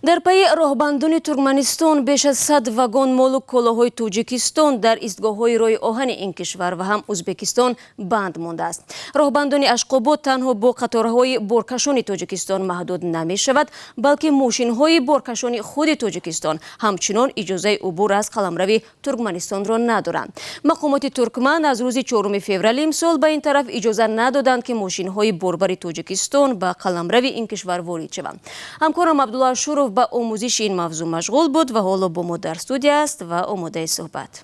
در پی راهبندان ترکمنستان بیش از 100 واگن مال و کالاهای تاجیکستان در ایستگاه‌های راه آهن این کشور و هم ازبکستان بند مانده است. راهبندان اشقاباد تنها با قطارهای بارکشان تاجیکستان محدود نمی شود، بلکه ماشین‌های بارکشان خود تاجیکستان همچنان اجازه عبور از قلمرو ترکمنستان را ندارند. مقامات ترکمن از روز 4 فوریه امسال به این طرف اجازه ندادند که ماشین‌های باربر تاجیکستان به قلمرو این کشور وارد شوند. همکارم عبدالله شورف با آموزش این موضوع مشغول بود و حالا با ما در استودیو است و آماده صحبت.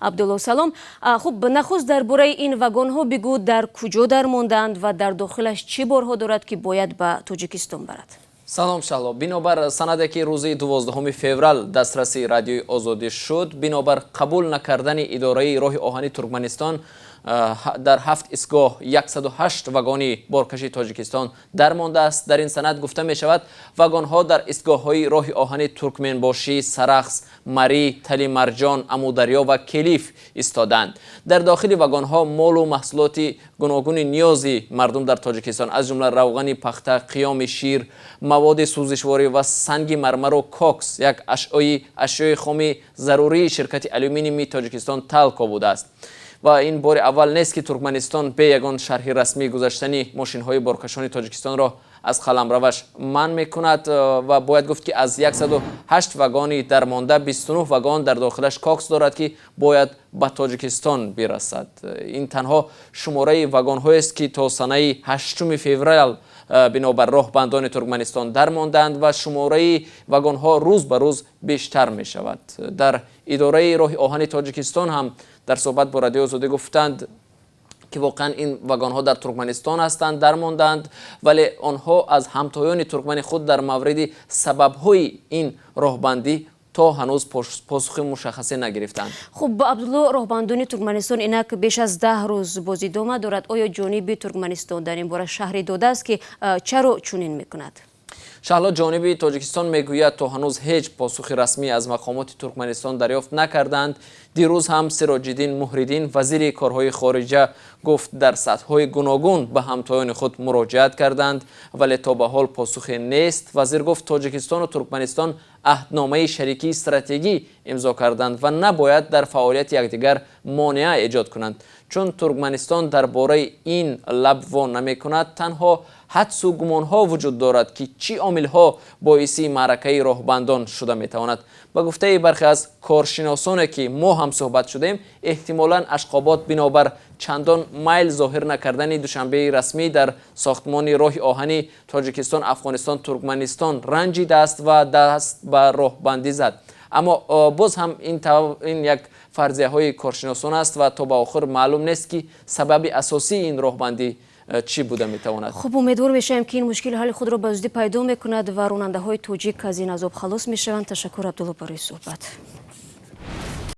عبدالله سلام. خب نخست درباره این واگن ها بگو در کجا درماندند و در داخلش چه بارها دارد که باید به تاجیکستان برد؟ سلام شهلا. بنابر سنده که روز 12 فوریه دسترسی رادیوی آزادی شد، بنابر قبول نکردن اداره راه آهن ترکمنستان در 7 ایستگاه 108 واگن بارکشی تاجیکستان درمانده است. در این سند گفته می شود واگن ها در ایستگاه های راه آهن ترکمنباشی، سرخس، مری، تلی مرجان، امودریا و کلیف ایستادند. در داخل واگن ها مال و محصولات گوناگون نیازی مردم در تاجیکستان از جمله روغن پخته، قیام شیر، مواد سوزشواری و سنگ مرمر و کوکس، یک اشیای خام ضروری شرکت آلومینیوم تاجیکستان تالکو بوده است. و این بار اول نیست که ترکمنستان به یگان شرح رسمی گذاشتن ماشین های بارکشان تاجیکستان را از قلمروش منع میکند و باید گفت که از 108 واگن درمانده 29 واگن در داخلش کوکس دارد که باید به تاجیکستان برسد. این تنها شماره واگن های است که تا سنه 8 فوریه بنابر راهبندان ترکمنستان درماندند و شماره واگن ها روز به روز بیشتر می شود. در اداره راه آهن تاجیکستان هم در صحبت با رادیو آزادی گفتند که واقعا این واگن ها در ترکمنستان هستند، درماندند، ولی آنها از همتایان ترکمن خود در مورد سبب های این راهبندی تا هنوز پاسخ مشخصی نگرفتند. خب عبدالله، راهبندان ترکمنستان اینک بیش از 10 روز بازدید دارد. آیا جانب ترکمنستان در این باره شهری داده است که چرا چنین میکند؟ شهلا، جانب تاجیکستان میگوید تا هنوز هیچ پاسخ رسمی از مقامات ترکمنستان دریافت نکردند. دیروز هم سراج الدین محردین وزیر کارهای خارجه گفت در سطح‌های گوناگون به همتایان خود مراجعت کردند ولی تا به حال پاسخی نیست. وزیر گفت تاجیکستان و ترکمنستان عهدنامه شریکی استراتژی امضا کردند و نباید در فعالیت یکدیگر مانع ایجاد کنند. چون ترکمنستان درباره این لب وا نمی‌کند، تنها حدس و گمان ها وجود دارد که چی عامل ها باعث معرکه راهبندان شده میتواند. با گفته برخی از کارشناسان که ما هم صحبت شدیم، احتمالاً اشقابات بنابر چندان میل ظاهر نکردن دوشنبه رسمی در ساختمان راه آهن تاجیکستان، افغانستان، ترکمنستان رنجیده است و دست به راهبندی زد. اما باز هم این یک فرضیه های کارشناسان است و تا به آخر معلوم نیست که سبب اساسی این راهبندی چی بوده میتواند. خب امیدوار میشم که این مشکل حل خود را به زودی پیدا میکند و راننده های توجیک از این عذاب خلاص میشوند. تشکر عبدالله برای صحبت.